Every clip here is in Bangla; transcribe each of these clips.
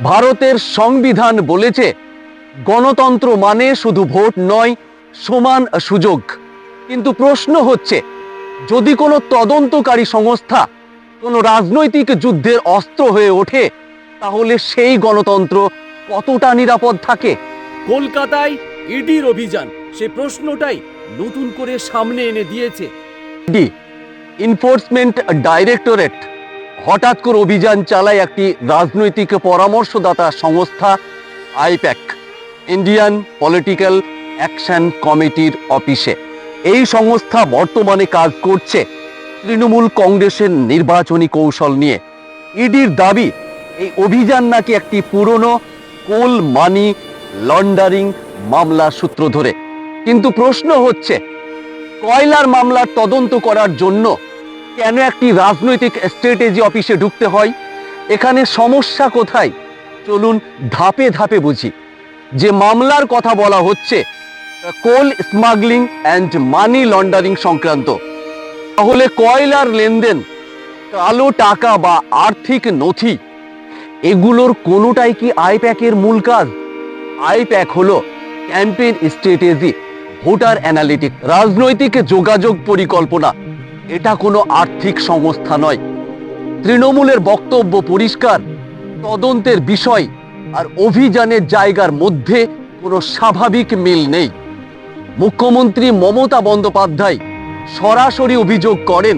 ভারতের সংবিধান বলেছে গণতন্ত্র মানে শুধু ভোট নয়, সমান সুযোগ। কিন্তু প্রশ্ন হচ্ছে, যদি কোনো তদন্তকারী সংস্থা কোনো রাজনৈতিক যুদ্ধের অস্ত্র হয়ে ওঠে, তাহলে সেই গণতন্ত্র কতটা নিরাপদ থাকে? কলকাতায় ইডির অভিযান সে প্রশ্নটাই নতুন করে সামনে এনে দিয়েছে। ডি এনফোর্সমেন্ট ডাইরেক্টরেট হঠাৎ করে অভিযান চালায় একটি রাজনৈতিক পরামর্শদাতা সংস্থা আইপ্যাক, ইন্ডিয়ান পলিটিক্যাল অ্যাকশন কমিটির অফিসে। এই সংস্থা বর্তমানে কাজ করছে তৃণমূল কংগ্রেসের নির্বাচনী কৌশল নিয়ে। ইডির দাবি, এই অভিযান নাকি একটি পুরনো কোল মানি লন্ডারিং মামলার সূত্র ধরে। কিন্তু প্রশ্ন হচ্ছে, কয়লার মামলার তদন্ত করার জন্য কেন একটি রাজনৈতিক স্ট্র্যাটেজি অফিসে ঢুকতে হয়? এখানে সমস্যা কোথায়? চলুন ধাপে ধাপে বুঝি। যে মামলার কথা বলা হচ্ছে কোল স্মাগলিং অ্যান্ড মানি লন্ডারিং সংক্রান্ত। তাহলে কয়লার লেনদেন, কালো টাকা বা আর্থিক নথি, এগুলোর কোনোটাই কি আইপ্যাকের মূল কাজ? আইপ্যাক হলো ক্যাম্পেইন স্ট্র্যাটেজি, ভোটার অ্যানালিটিক, রাজনৈতিক যোগাযোগ পরিকল্পনা। এটা কোনো আর্থিক সংস্থা নয়। তৃণমূলের বক্তব্য পরিষ্কার, তদন্তের বিষয় আর অভিযানের জায়গার মধ্যে কোনো স্বাভাবিক মিল নেই। মুখ্যমন্ত্রী মমতা বন্দ্যোপাধ্যায় সরাসরি অভিযোগ করেন,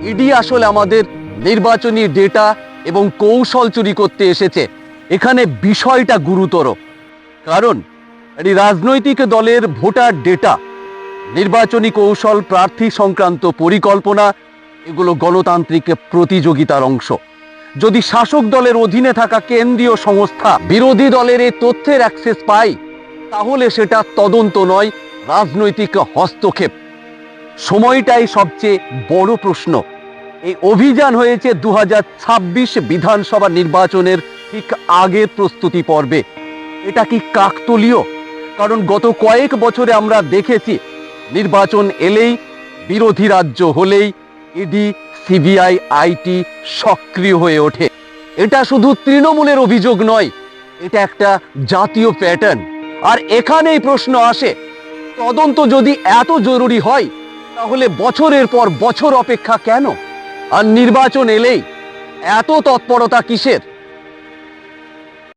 ইডি আসলে আমাদের নির্বাচনী ডেটা এবং কৌশল চুরি করতে এসেছে। এখানে বিষয়টা গুরুতর, কারণ এটি রাজনৈতিক দলের ভোটার ডেটা, নির্বাচনী কৌশল, প্রার্থী সংক্রান্ত পরিকল্পনা, এগুলো গণতান্ত্রিক প্রতিযোগিতার অংশ। যদি শাসক দলের অধীনে থাকা কেন্দ্রীয় সংস্থা বিরোধী দলের এই তথ্যের অ্যাক্সেস পায়, তাহলে সেটা তদন্ত নয়, রাজনৈতিক হস্তক্ষেপ। সময়টাই সবচেয়ে বড় প্রশ্ন। এই অভিযান হয়েছে 2026 বিধানসভা নির্বাচনের ঠিক আগের প্রস্তুতি পর্বে। এটা কি কাকতালীয়? কারণ গত কয়েক বছরে আমরা দেখেছি, নির্বাচন এলেই, বিরোধী রাজ্য হলেই ইডি, সিবিআই, আইটি সক্রিয় হয়ে ওঠে। এটা শুধু তৃণমূলের অভিযোগ নয়, এটা একটা জাতীয় প্যাটার্ন। আর এখানেই প্রশ্ন আসে, তদন্ত যদি এত জরুরি হয়, তাহলে বছরের পর বছর অপেক্ষা কেন? আর নির্বাচন এলেই এত তৎপরতা কিসের?